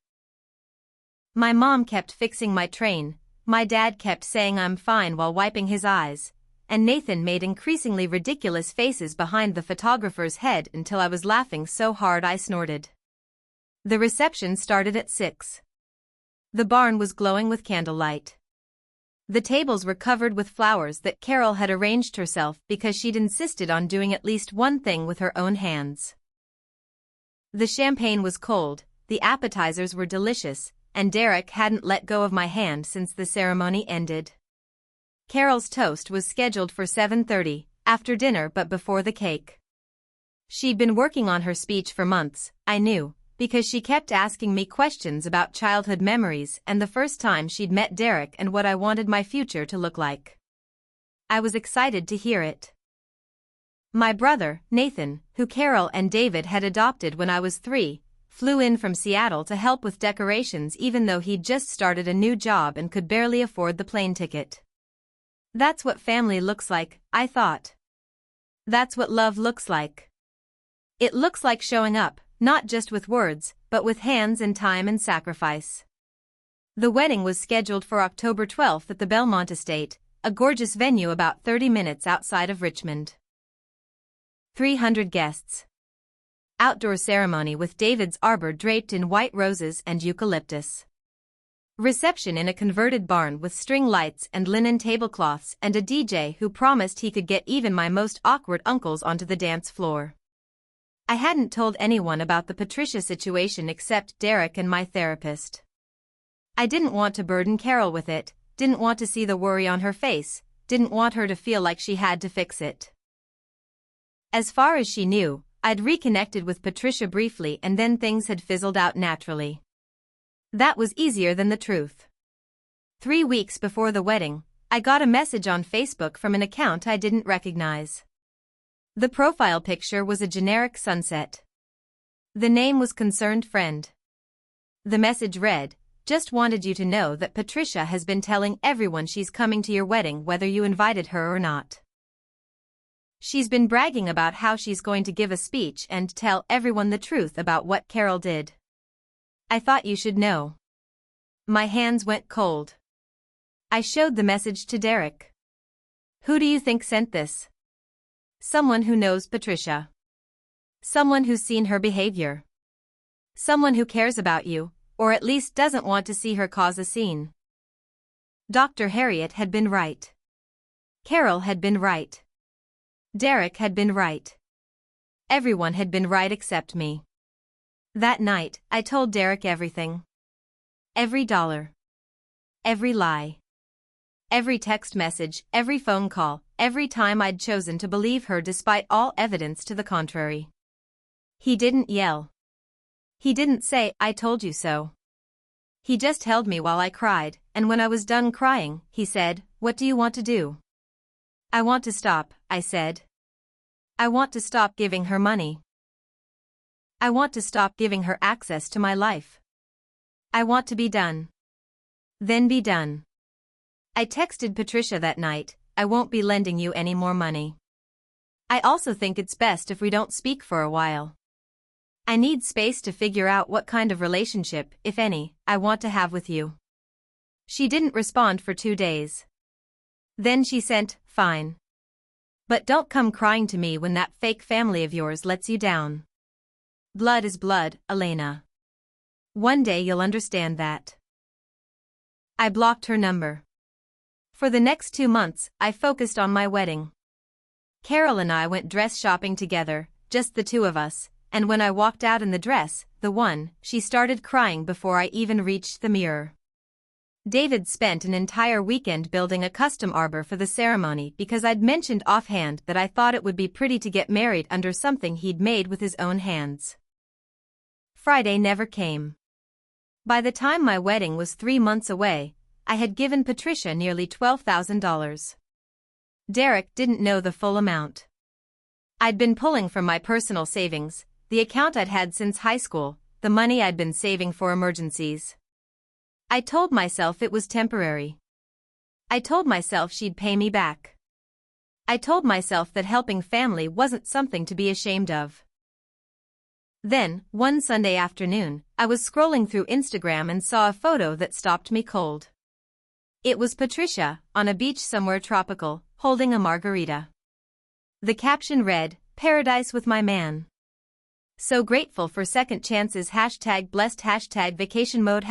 My mom kept fixing my train, my dad kept saying I'm fine while wiping his eyes, and Nathan made increasingly ridiculous faces behind the photographer's head until I was laughing so hard I snorted. The reception started at 6. The barn was glowing with candlelight. The tables were covered with flowers that Carol had arranged herself because she'd insisted on doing at least one thing with her own hands. The champagne was cold, the appetizers were delicious, and Derek hadn't let go of my hand since the ceremony ended. Carol's toast was scheduled for 7:30, after dinner but before the cake. She'd been working on her speech for months, I knew, because she kept asking me questions about childhood memories and the first time she'd met Derek and what I wanted my future to look like. I was excited to hear it. My brother, Nathan, who Carol and David had adopted when I was 3, flew in from Seattle to help with decorations even though he'd just started a new job and could barely afford the plane ticket. That's what family looks like, I thought. That's what love looks like. It looks like showing up, not just with words, but with hands and time and sacrifice. The wedding was scheduled for October 12th at the Belmont Estate, a gorgeous venue about 30 minutes outside of Richmond. 300 guests. Outdoor ceremony with David's arbor draped in white roses and eucalyptus. Reception in a converted barn with string lights and linen tablecloths and a DJ who promised he could get even my most awkward uncles onto the dance floor. I hadn't told anyone about the Patricia situation except Derek and my therapist. I didn't want to burden Carol with it, didn't want to see the worry on her face, didn't want her to feel like she had to fix it. As far as she knew, I'd reconnected with Patricia briefly and then things had fizzled out naturally. That was easier than the truth. 3 weeks before the wedding, I got a message on Facebook from an account I didn't recognize. The profile picture was a generic sunset. The name was Concerned Friend. The message read, "Just wanted you to know that Patricia has been telling everyone she's coming to your wedding whether you invited her or not. She's been bragging about how she's going to give a speech and tell everyone the truth about what Carol did. I thought you should know." My hands went cold. I showed the message to Derek. "Who do you think sent this?" "Someone who knows Patricia. Someone who's seen her behavior. Someone who cares about you, or at least doesn't want to see her cause a scene." Dr. Harriet had been right. Carol had been right. Derek had been right. Everyone had been right except me. That night, I told Derek everything. Every dollar. Every lie. Every text message, every phone call, every time I'd chosen to believe her despite all evidence to the contrary. He didn't yell. He didn't say, "I told you so." He just held me while I cried, and when I was done crying, he said, "What do you want to do?" "I want to stop," I said. "I want to stop giving her money. I want to stop giving her access to my life. I want to be done. Then be done." I texted Patricia that night, "I won't be lending you any more money. I also think it's best if we don't speak for a while. I need space to figure out what kind of relationship, if any, I want to have with you." She didn't respond for 2 days. Then she sent, "Fine. But don't come crying to me when that fake family of yours lets you down. Blood is blood, Elena. One day you'll understand that." I blocked her number. For the next 2 months, I focused on my wedding. Carol and I went dress shopping together, just the two of us, and when I walked out in the dress, the one, she started crying before I even reached the mirror. David spent an entire weekend building a custom arbor for the ceremony because I'd mentioned offhand that I thought it would be pretty to get married under something he'd made with his own hands. Friday never came. By the time my wedding was 3 months away, I had given Patricia nearly $12,000. Derek didn't know the full amount. I'd been pulling from my personal savings, the account I'd had since high school, the money I'd been saving for emergencies. I told myself it was temporary. I told myself she'd pay me back. I told myself that helping family wasn't something to be ashamed of. Then, one Sunday afternoon, I was scrolling through Instagram and saw a photo that stopped me cold. It was Patricia, on a beach somewhere tropical, holding a margarita. The caption read, "Paradise with my man. So grateful for second chances #blessed #vacation mode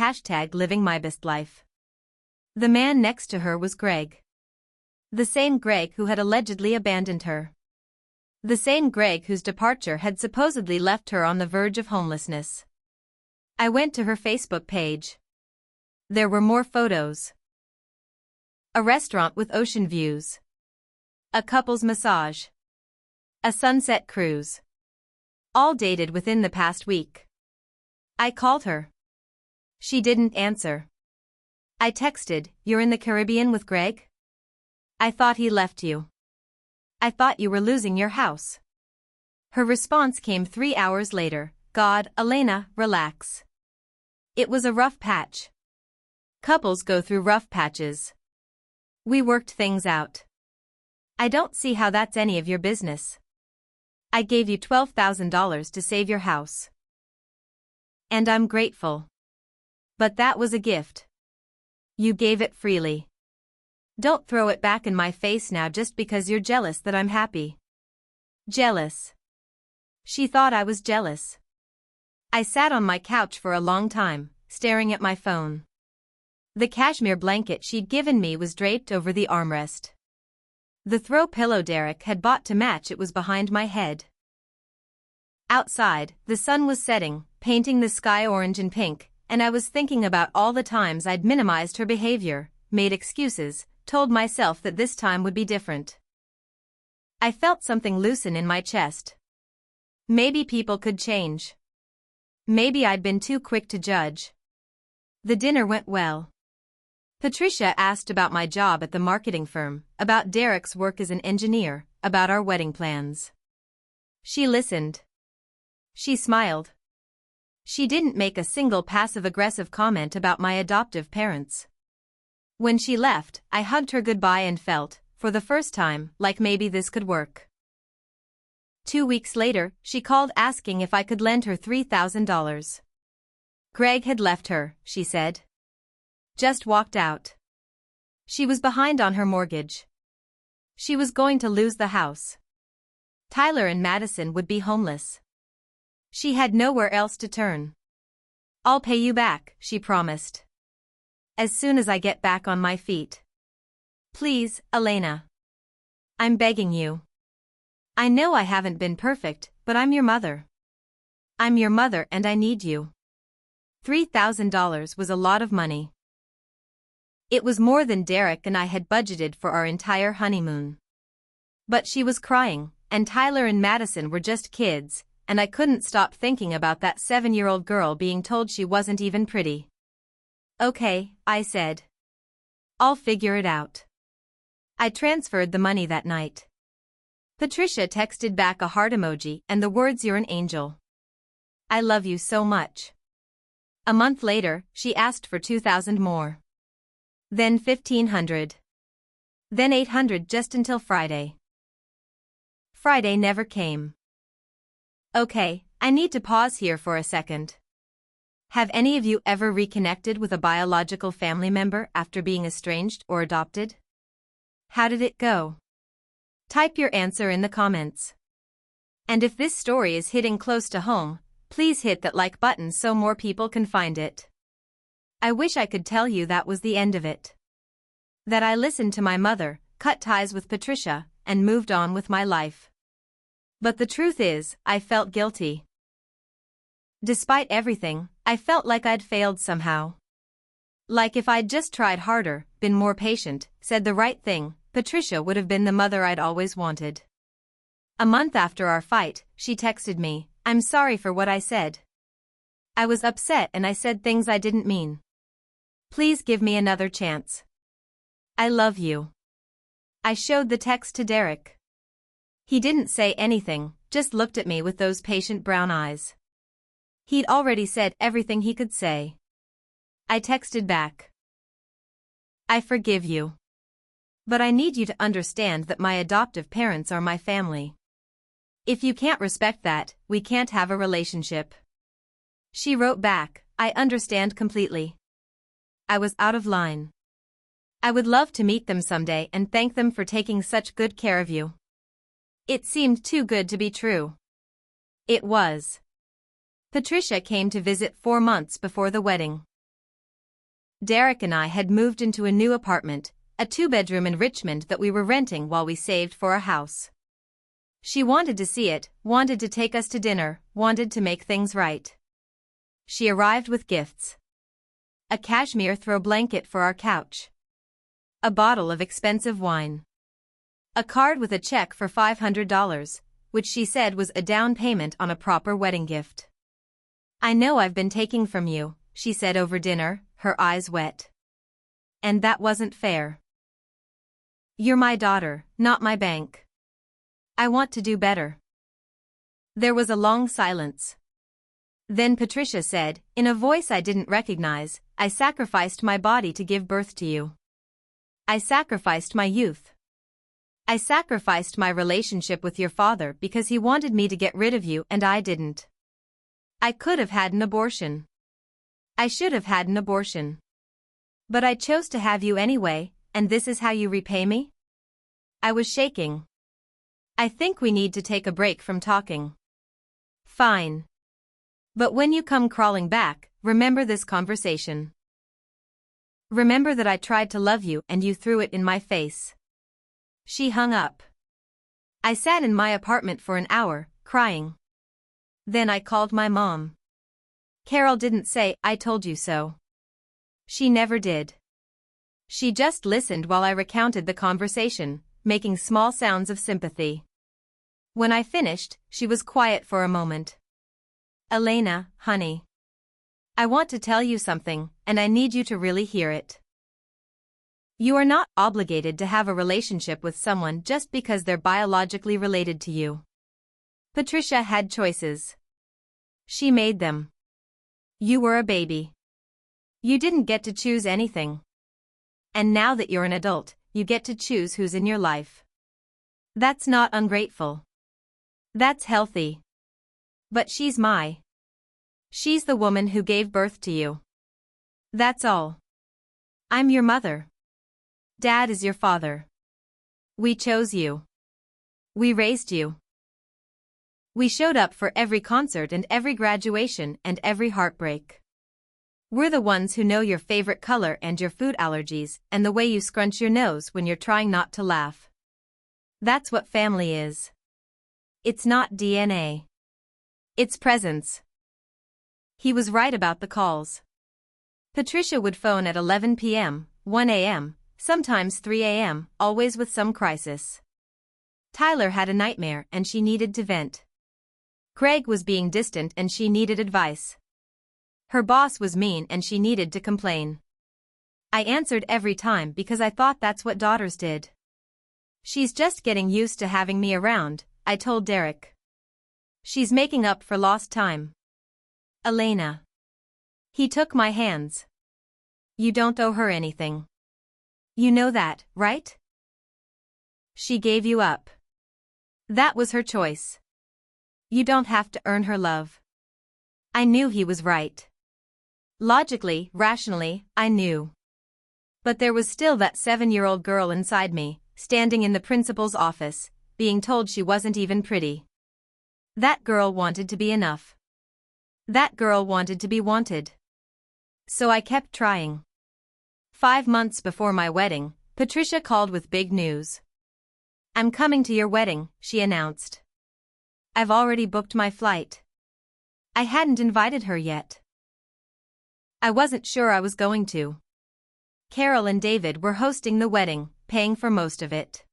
#living my best life." The man next to her was Greg. The same Greg who had allegedly abandoned her. The same Greg whose departure had supposedly left her on the verge of homelessness. I went to her Facebook page. There were more photos. A restaurant with ocean views. A couple's massage. A sunset cruise. All dated within the past week. I called her. She didn't answer. I texted, "You're in the Caribbean with Greg? I thought he left you. I thought you were losing your house." Her response came 3 hours later, God, Elena, relax. It was a rough patch. Couples go through rough patches. We worked things out. I don't see how that's any of your business. I gave you $12,000 to save your house. And I'm grateful. But that was a gift. You gave it freely. Don't throw it back in my face now just because you're jealous that I'm happy. Jealous. She thought I was jealous. I sat on my couch for a long time, staring at my phone. The cashmere blanket she'd given me was draped over the armrest. The throw pillow Derek had bought to match it was behind my head. Outside, the sun was setting, painting the sky orange and pink, and I was thinking about all the times I'd minimized her behavior, made excuses, told myself that this time would be different. I felt something loosen in my chest. Maybe people could change. Maybe I'd been too quick to judge. The dinner went well. Patricia asked about my job at the marketing firm, about Derek's work as an engineer, about our wedding plans. She listened. She smiled. She didn't make a single passive-aggressive comment about my adoptive parents. When she left, I hugged her goodbye and felt, for the first time, like maybe this could work. 2 weeks later, she called asking if I could lend her $3,000. Greg had left her, she said. Just walked out. She was behind on her mortgage. She was going to lose the house. Tyler and Madison would be homeless. She had nowhere else to turn. I'll pay you back, she promised. As soon as I get back on my feet. Please, Elena. I'm begging you. I know I haven't been perfect, but I'm your mother. I'm your mother and I need you. $3,000 was a lot of money. It was more than Derek and I had budgeted for our entire honeymoon. But she was crying, and Tyler and Madison were just kids, and I couldn't stop thinking about that 7-year-old girl being told she wasn't even pretty. Okay, I said. I'll figure it out. I transferred the money that night. Patricia texted back a heart emoji and the words "You're an angel. I love you so much." A month later, she asked for $2,000 more. Then $1,500. Then $800 just until Friday. Friday never came. Okay, I need to pause here for a second. Have any of you ever reconnected with a biological family member after being estranged or adopted? How did it go? Type your answer in the comments. And if this story is hitting close to home, please hit that like button so more people can find it. I wish I could tell you that was the end of it. That I listened to my mother, cut ties with Patricia, and moved on with my life. But the truth is, I felt guilty. Despite everything, I felt like I'd failed somehow. Like if I'd just tried harder, been more patient, said the right thing, Patricia would have been the mother I'd always wanted. A month after our fight, she texted me, "I'm sorry for what I said. I was upset and I said things I didn't mean. Please give me another chance. I love you." I showed the text to Derek. He didn't say anything, just looked at me with those patient brown eyes. He'd already said everything he could say. I texted back. "I forgive you. But I need you to understand that my adoptive parents are my family. If you can't respect that, we can't have a relationship." She wrote back, "I understand completely." I was out of line. I would love to meet them someday and thank them for taking such good care of you. It seemed too good to be true. It was. Patricia came to visit 4 months before the wedding. Derek and I had moved into a new apartment, a 2-bedroom in Richmond that we were renting while we saved for a house. She wanted to see it, wanted to take us to dinner, wanted to make things right. She arrived with gifts. A cashmere throw blanket for our couch. A bottle of expensive wine. A card with a check for $500, which she said was a down payment on a proper wedding gift. "I know I've been taking from you," she said over dinner, her eyes wet. "And that wasn't fair. You're my daughter, not my bank. I want to do better." There was a long silence. Then Patricia said, in a voice I didn't recognize, I sacrificed my body to give birth to you. I sacrificed my youth. I sacrificed my relationship with your father because he wanted me to get rid of you and I didn't. I could have had an abortion. I should have had an abortion. But I chose to have you anyway, and this is how you repay me? I was shaking. I think we need to take a break from talking. Fine. But when you come crawling back, remember this conversation. Remember that I tried to love you and you threw it in my face. She hung up. I sat in my apartment for an hour, crying. Then I called my mom. Carol didn't say, I told you so. She never did. She just listened while I recounted the conversation, making small sounds of sympathy. When I finished, she was quiet for a moment. Elena, honey. I want to tell you something, and I need you to really hear it. You are not obligated to have a relationship with someone just because they're biologically related to you. Patricia had choices. She made them. You were a baby. You didn't get to choose anything. And now that you're an adult, you get to choose who's in your life. That's not ungrateful. That's healthy. But she's the woman who gave birth to you. That's all. I'm your mother. Dad is your father. We chose you. We raised you. We showed up for every concert and every graduation and every heartbreak. We're the ones who know your favorite color and your food allergies and the way you scrunch your nose when you're trying not to laugh. That's what family is. It's not DNA. It's presence. He was right about the calls. Patricia would phone at 11 p.m., 1 a.m., sometimes 3 a.m., always with some crisis. Tyler had a nightmare and she needed to vent. Greg was being distant and she needed advice. Her boss was mean and she needed to complain. I answered every time because I thought that's what daughters did. She's just getting used to having me around, I told Derek. She's making up for lost time. Elena. He took my hands. You don't owe her anything. You know that, right? She gave you up. That was her choice. You don't have to earn her love. I knew he was right. Logically, rationally, I knew. But there was still that 7-year-old girl inside me, standing in the principal's office, being told she wasn't even pretty. That girl wanted to be enough. That girl wanted to be wanted. So I kept trying. 5 months before my wedding, Patricia called with big news. I'm coming to your wedding, she announced. I've already booked my flight. I hadn't invited her yet. I wasn't sure I was going to. Carol and David were hosting the wedding, paying for most of it.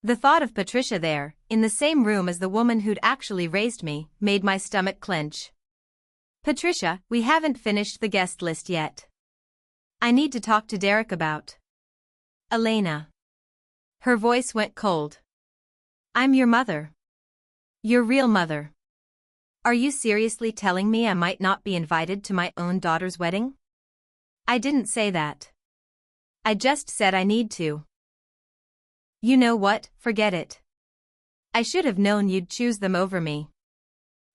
The thought of Patricia there, in the same room as the woman who'd actually raised me, made my stomach clench. Patricia, we haven't finished the guest list yet. I need to talk to Derek about. Elena. Her voice went cold. I'm your mother. Your real mother. Are you seriously telling me I might not be invited to my own daughter's wedding? I didn't say that. I just said I need to. You know what, forget it. I should have known you'd choose them over me.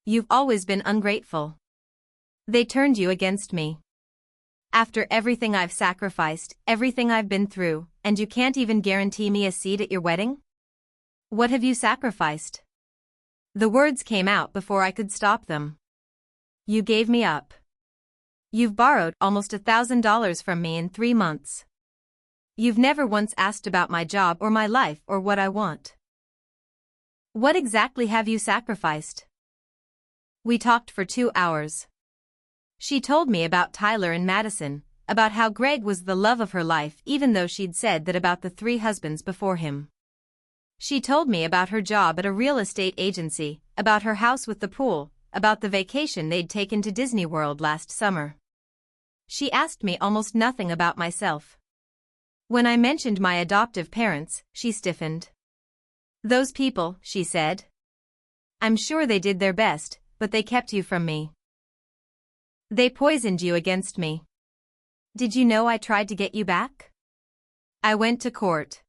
You've always been ungrateful. They turned you against me. After everything I've sacrificed, everything I've been through, and you can't even guarantee me a seat at your wedding? What have you sacrificed? The words came out before I could stop them. You gave me up. You've borrowed almost $1,000 from me in 3 months. You've never once asked about my job or my life or what I want. What exactly have you sacrificed? We talked for 2 hours. She told me about Tyler and Madison, about how Greg was the love of her life even though she'd said that about the 3 husbands before him. She told me about her job at a real estate agency, about her house with the pool, about the vacation they'd taken to Disney World last summer. She asked me almost nothing about myself. When I mentioned my adoptive parents, she stiffened. Those people, she said. I'm sure they did their best, but they kept you from me. They poisoned you against me. Did you know I tried to get you back? I went to court.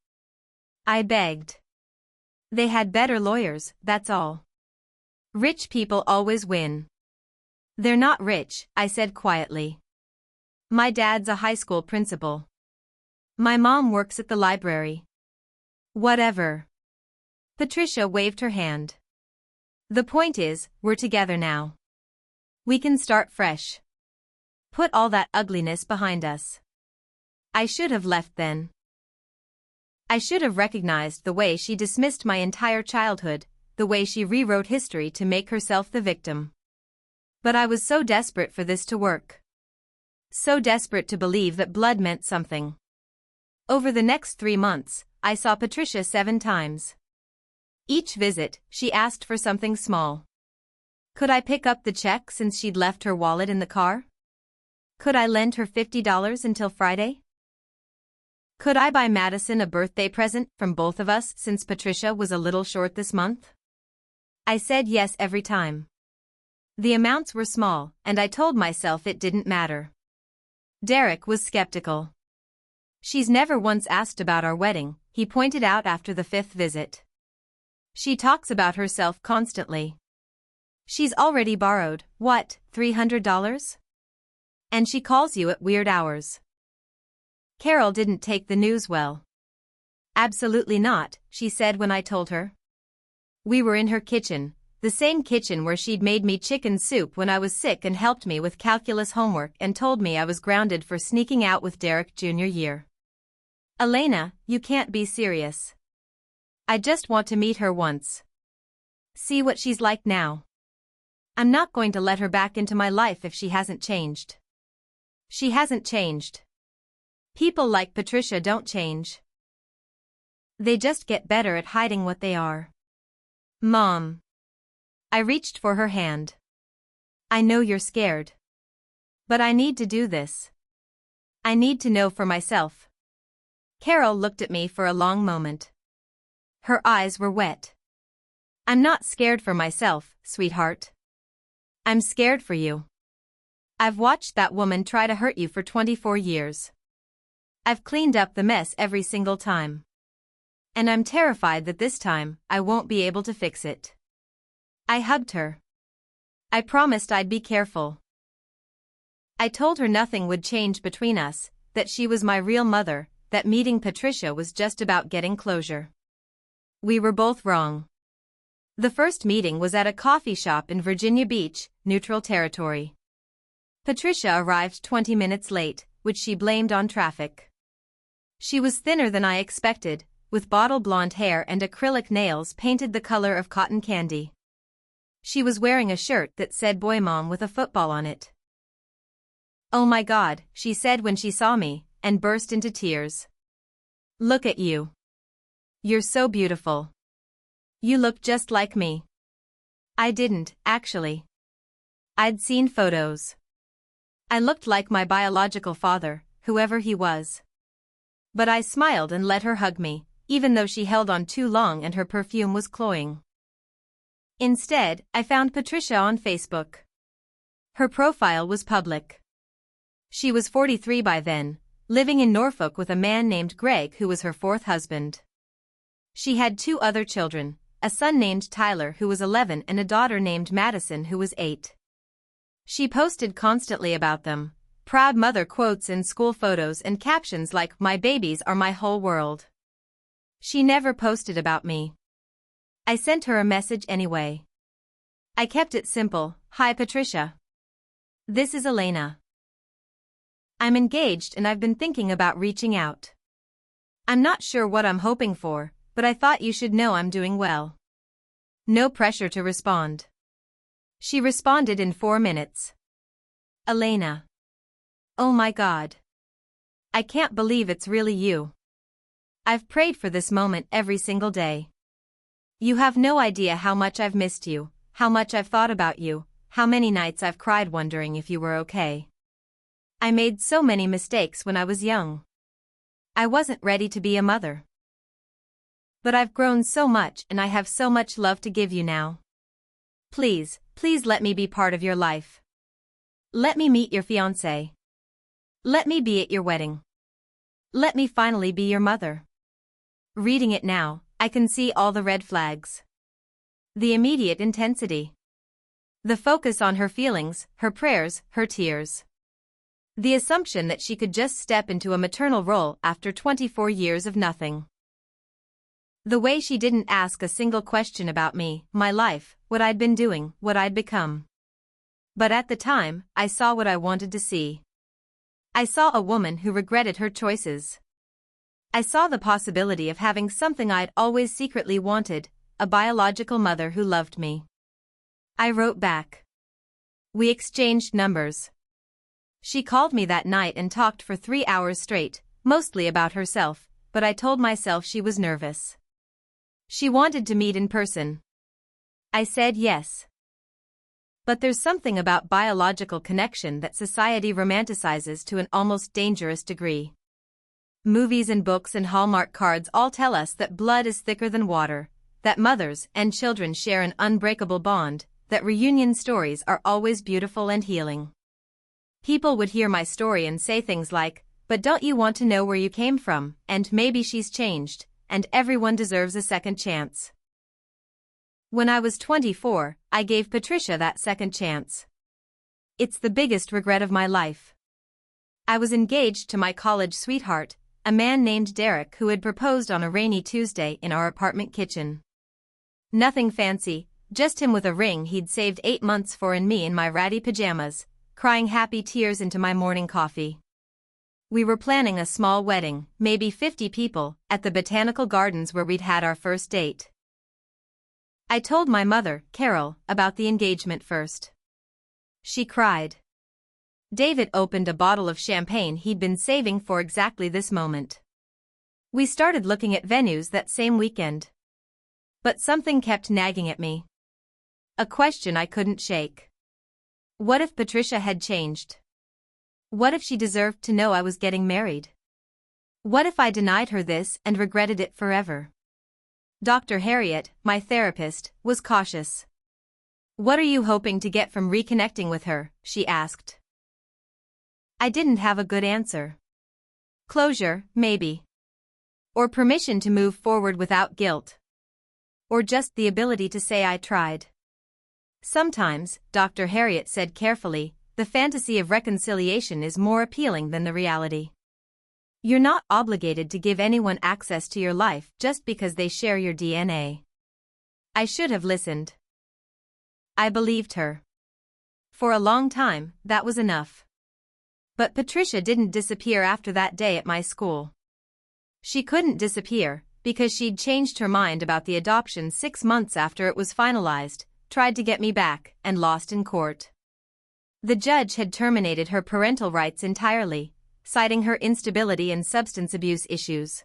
I begged. They had better lawyers, that's all. Rich people always win. They're not rich, I said quietly. My dad's a high school principal. My mom works at the library. Whatever. Patricia waved her hand. The point is, we're together now. We can start fresh. Put all that ugliness behind us. I should have left then. I should have recognized the way she dismissed my entire childhood, the way she rewrote history to make herself the victim. But I was so desperate for this to work. So desperate to believe that blood meant something. Over the next 3 months, I saw Patricia 7 times. Each visit, she asked for something small. Could I pick up the check since she'd left her wallet in the car? Could I lend her $50 until Friday? Could I buy Madison a birthday present from both of us since Patricia was a little short this month? I said yes every time. The amounts were small, and I told myself it didn't matter. Derek was skeptical. She's never once asked about our wedding, he pointed out after the 5th visit. She talks about herself constantly. She's already borrowed, what, $300? And she calls you at weird hours. Carol didn't take the news well. Absolutely not, she said when I told her. We were in her kitchen, the same kitchen where she'd made me chicken soup when I was sick and helped me with calculus homework and told me I was grounded for sneaking out with Derek junior year. Elena, you can't be serious. I just want to meet her once. See what she's like now. I'm not going to let her back into my life if she hasn't changed. She hasn't changed. People like Patricia don't change. They just get better at hiding what they are. Mom. I reached for her hand. I know you're scared. But I need to do this. I need to know for myself. Carol looked at me for a long moment. Her eyes were wet. I'm not scared for myself, sweetheart. I'm scared for you. I've watched that woman try to hurt you for 24 years. I've cleaned up the mess every single time. And I'm terrified that this time, I won't be able to fix it. I hugged her. I promised I'd be careful. I told her nothing would change between us, that she was my real mother, that meeting Patricia was just about getting closure. We were both wrong. The first meeting was at a coffee shop in Virginia Beach, neutral territory. Patricia arrived 20 minutes late, which she blamed on traffic. She was thinner than I expected, with bottle blonde hair and acrylic nails painted the color of cotton candy. She was wearing a shirt that said Boy Mom with a football on it. Oh my God, she said when she saw me, and burst into tears. Look at you. You're so beautiful. You look just like me. I didn't, actually. I'd seen photos. I looked like my biological father, whoever he was. But I smiled and let her hug me, even though she held on too long and her perfume was cloying. Instead, I found Patricia on Facebook. Her profile was public. She was 43 by then, living in Norfolk with a man named Greg who was her 4th husband. She had 2 other children, a son named Tyler who was 11 and a daughter named Madison who was 8. She posted constantly about them, proud mother quotes in school photos and captions like, "My babies are my whole world." She never posted about me. I sent her a message anyway. I kept it simple, "Hi Patricia. This is Elena. I'm engaged and I've been thinking about reaching out. I'm not sure what I'm hoping for, but I thought you should know I'm doing well." No pressure to respond. She responded in 4 minutes. Elena. Oh my God. I can't believe it's really you. I've prayed for this moment every single day. You have no idea how much I've missed you, how much I've thought about you, how many nights I've cried wondering if you were okay. I made so many mistakes when I was young. I wasn't ready to be a mother. But I've grown so much and I have so much love to give you now. Please, please let me be part of your life. Let me meet your fiancé. Let me be at your wedding. Let me finally be your mother. Reading it now, I can see all the red flags. The immediate intensity. The focus on her feelings, her prayers, her tears. The assumption that she could just step into a maternal role after 24 years of nothing. The way she didn't ask a single question about me, my life, what I'd been doing, what I'd become. But at the time, I saw what I wanted to see. I saw a woman who regretted her choices. I saw the possibility of having something I'd always secretly wanted, a biological mother who loved me. I wrote back. We exchanged numbers. She called me that night and talked for 3 hours straight, mostly about herself, but I told myself she was nervous. She wanted to meet in person. I said yes. But there's something about biological connection that society romanticizes to an almost dangerous degree. Movies and books and Hallmark cards all tell us that blood is thicker than water, that mothers and children share an unbreakable bond, that reunion stories are always beautiful and healing. People would hear my story and say things like, "But don't you want to know where you came from, and maybe she's changed, and everyone deserves a second chance." When I was 24, I gave Patricia that second chance. It's the biggest regret of my life. I was engaged to my college sweetheart, a man named Derek who had proposed on a rainy Tuesday in our apartment kitchen. Nothing fancy, just him with a ring he'd saved 8 months for and me in my ratty pajamas, crying happy tears into my morning coffee. We were planning a small wedding, maybe 50 people, at the botanical gardens where we'd had our first date. I told my mother, Carol, about the engagement first. She cried. David opened a bottle of champagne he'd been saving for exactly this moment. We started looking at venues that same weekend. But something kept nagging at me. A question I couldn't shake. What if Patricia had changed? What if she deserved to know I was getting married? What if I denied her this and regretted it forever? Dr. Harriet, my therapist, was cautious. What are you hoping to get from reconnecting with her? She asked. I didn't have a good answer. Closure, maybe. Or permission to move forward without guilt. Or just the ability to say I tried. Sometimes, Dr. Harriet said carefully, the fantasy of reconciliation is more appealing than the reality. You're not obligated to give anyone access to your life just because they share your DNA. I should have listened. I believed her. For a long time, that was enough. But Patricia didn't disappear after that day at my school. She couldn't disappear, because she'd changed her mind about the adoption 6 months after it was finalized, tried to get me back, and lost in court. The judge had terminated her parental rights entirely, citing her instability and substance abuse issues.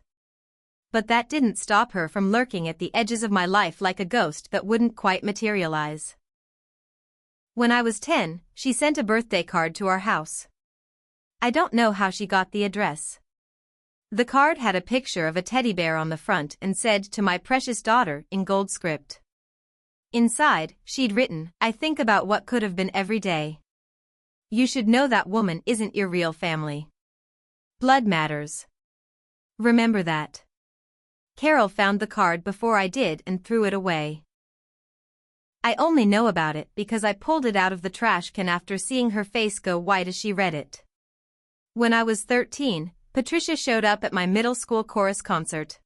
But that didn't stop her from lurking at the edges of my life like a ghost that wouldn't quite materialize. When I was 10, she sent a birthday card to our house. I don't know how she got the address. The card had a picture of a teddy bear on the front and said, "To my precious daughter," in gold script. Inside, she'd written, "I think about what could have been every day. You should know that woman isn't your real family. Blood matters. Remember that." Carol found the card before I did and threw it away. I only know about it because I pulled it out of the trash can after seeing her face go white as she read it. When I was 13, Patricia showed up at my middle school chorus concert.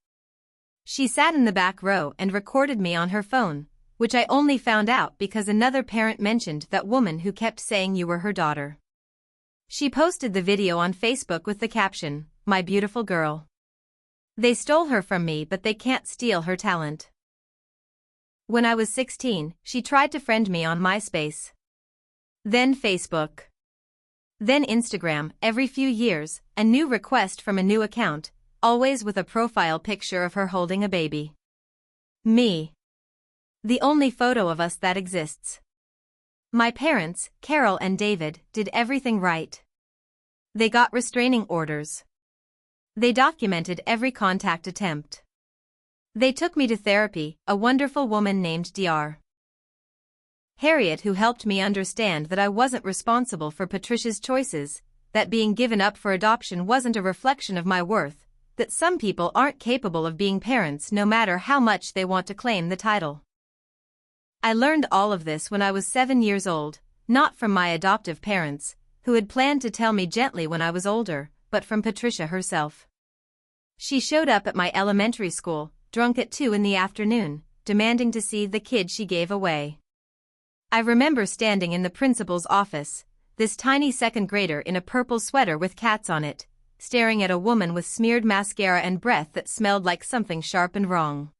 She sat in the back row and recorded me on her phone, which I only found out because another parent mentioned that woman who kept saying you were her daughter. She posted the video on Facebook with the caption, "My beautiful girl. They stole her from me, but they can't steal her talent." When I was 16, she tried to friend me on MySpace. Then Facebook. Then Instagram. Every few years, a new request from a new account, always with a profile picture of her holding a baby. Me. The only photo of us that exists. My parents, Carol and David, did everything right. They got restraining orders. They documented every contact attempt. They took me to therapy, a wonderful woman named Dr. Harriet, who helped me understand that I wasn't responsible for Patricia's choices, that being given up for adoption wasn't a reflection of my worth, that some people aren't capable of being parents no matter how much they want to claim the title. I learned all of this when I was 7 years old, not from my adoptive parents, who had planned to tell me gently when I was older, but from Patricia herself. She showed up at my elementary school, drunk at 2 in the afternoon, demanding to see the kid she gave away. I remember standing in the principal's office, this tiny second grader in a purple sweater with cats on it, staring at a woman with smeared mascara and breath that smelled like something sharp and wrong.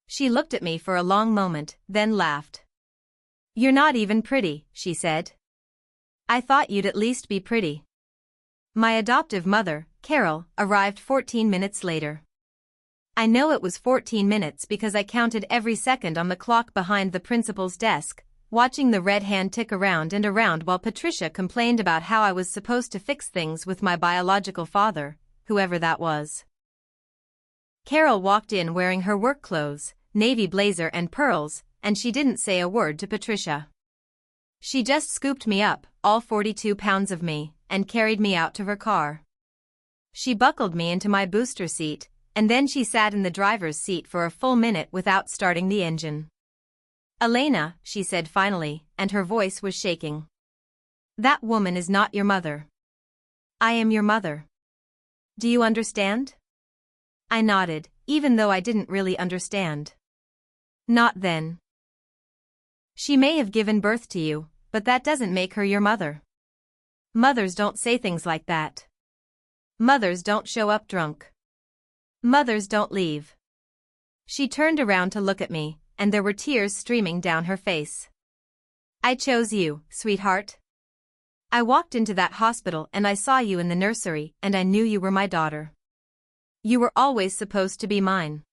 She looked at me for a long moment, then laughed. "You're not even pretty," she said. "I thought you'd at least be pretty." My adoptive mother, Carol, arrived 14 minutes later. I know it was 14 minutes because I counted every second on the clock behind the principal's desk, watching the red hand tick around and around while Patricia complained about how I was supposed to fix things with my biological father, whoever that was. Carol walked in wearing her work clothes, navy blazer and pearls, and she didn't say a word to Patricia. She just scooped me up, all 42 pounds of me, and carried me out to her car. She buckled me into my booster seat, and then she sat in the driver's seat for a full minute without starting the engine. "Elena," she said finally, and her voice was shaking. "That woman is not your mother. I am your mother. Do you understand?" I nodded, even though I didn't really understand. "Not then. She may have given birth to you, but that doesn't make her your mother. Mothers don't say things like that. Mothers don't show up drunk. Mothers don't leave." She turned around to look at me, and there were tears streaming down her face. "I chose you, sweetheart. I walked into that hospital and I saw you in the nursery and I knew you were my daughter. You were always supposed to be mine."